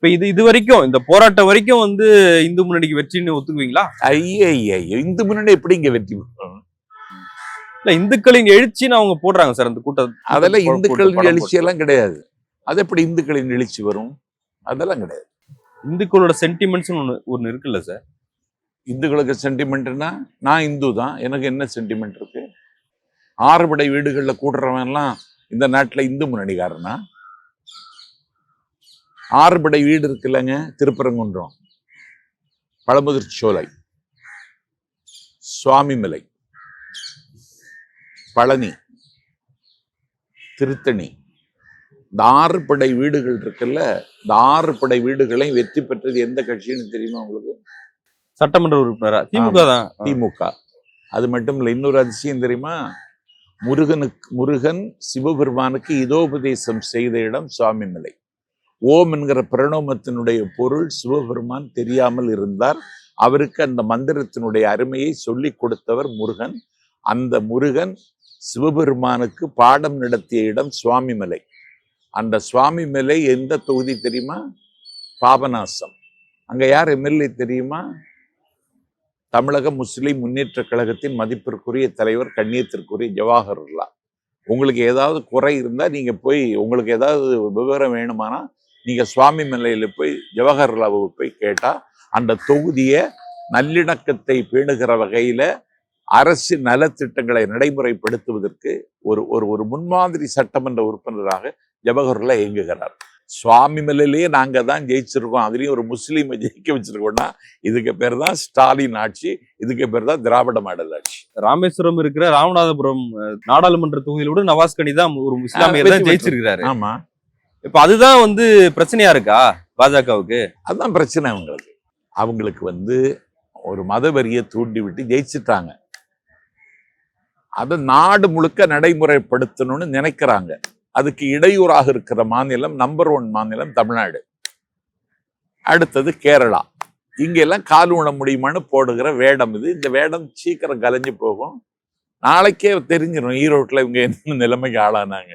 இப்ப இது வரைக்கும் இந்த போராட்டம் வரைக்கும் வந்து இந்து முன்னணிக்கு வெற்றின்னு ஒத்துக்குவீங்களா? ஐயா இந்து முன்னணி எப்படி இங்க வெற்றி பெறும்? இல்ல இந்துக்களின் எழுச்சின்னு அவங்க போடுறாங்க சார் அந்த கூட்டம். அதெல்லாம் இந்துக்களின் எழுச்சி எல்லாம் கிடையாது. அது எப்படி இந்துக்களின் எழுச்சி வரும்? அதெல்லாம் கிடையாது. இந்துக்களோட சென்டிமெண்ட்ஸ் ஒண்ணு இருக்குல்ல சார். இந்துக்களுக்கு சென்டிமெண்ட்னா நான் இந்து தான், எனக்கு என்ன சென்டிமெண்ட் இருக்கு? ஆறுபடை வீடுகள்ல கூடுறவன் எல்லாம் இந்த நாட்டுல இந்து முன்னணிக்காரனா? ஆறுபடை வீடு இருக்குல்லங்க, திருப்பரங்குன்றம், பழமுதிர் சோலை, சுவாமிமலை, பழனி, திருத்தணி, இந்த 6 படை வீடுகள் இருக்குல்ல, இந்த 6 படை வீடுகளையும் வெற்றி பெற்றது எந்த கட்சின்னு தெரியுமா உங்களுக்கு? சட்டமன்ற உறுப்பினரா? திமுக தான். திமுக. அது மட்டும் இல்ல, இன்னொரு அதிசயம் தெரியுமா? முருகன் சிவபெருமானுக்கு இதோபதேசம் செய்த இடம் சுவாமிமலை. ஓம் என்கிற பிரணவத்தினுடைய பொருள் சிவபெருமான் தெரியாமல் இருந்தார். அவருக்கு அந்த மந்திரத்தினுடைய அருமையை சொல்லி கொடுத்தவர் முருகன். அந்த முருகன் சிவபெருமானுக்கு பாடம் நடத்திய இடம் சுவாமிமலை. அந்த சுவாமிமலை எந்த தொகுதி தெரியுமா? பாபநாசம். அங்க யார் எம்எல்ஏ தெரியுமா? தமிழக முஸ்லிம் முன்னேற்ற கழகத்தின் மதிப்பிற்குரிய தலைவர், கண்ணியத்திற்குரிய ஜவாஹர்லா. உங்களுக்கு ஏதாவது குறை இருந்தா நீங்க போய், உங்களுக்கு ஏதாவது விவரம் வேணுமானா நீங்க சுவாமிமலையில போய் ஜவஹர்லாவை போய் கேட்டா அந்த தொகுதியை நல்லிணக்கத்தை பேணுகிற வகையில அரசு நலத்திட்டங்களை நடைமுறைப்படுத்துவதற்கு ஒரு முன்மாதிரி சட்டமன்ற உறுப்பினராக ஜவஹர்லா இயங்குகிறார். சுவாமிமலையிலேயே நாங்க தான் ஜெயிச்சிருக்கோம், அதுலயும் ஒரு முஸ்லீமை ஜெயிக்க வச்சிருக்கோம்னா இதுக்கு பேர் தான் ஸ்டாலின் ஆட்சி, இதுக்கு பேர் தான் திராவிட மாடல் ஆட்சி. ராமேஸ்வரம் இருக்கிற ராமநாதபுரம் நாடாளுமன்ற தொகுதியிலோட நவாஸ் கனி தான் ஒரு இஸ்லாமியர் தான் ஜெயிச்சிருக்கிறாரு. ஆமா, இப்ப அதுதான் வந்து பிரச்சனையா இருக்கா பாஜகவுக்கு? அதுதான் பிரச்சனை. அவங்களுக்கு வந்து ஒரு மத வெறியை தூண்டி விட்டு ஜெயிச்சுட்டாங்க. அதை நாடு முழுக்க நடைமுறைப்படுத்தணும்னு நினைக்கிறாங்க. அதுக்கு இடையூறாக இருக்கிற மாநிலம் நம்பர் 1 மாநிலம் தமிழ்நாடு, அடுத்தது கேரளா. இங்கெல்லாம் கால் ஊன முடியுமான்னு போடுகிற வேடம் இது. இந்த வேடம் சீக்கிரம் கலைஞ்சு போகும். நாளைக்கே தெரிஞ்சிடும் ஈரோட்டில் இவங்க என்ன நிலைமைக்கு ஆளானாங்க.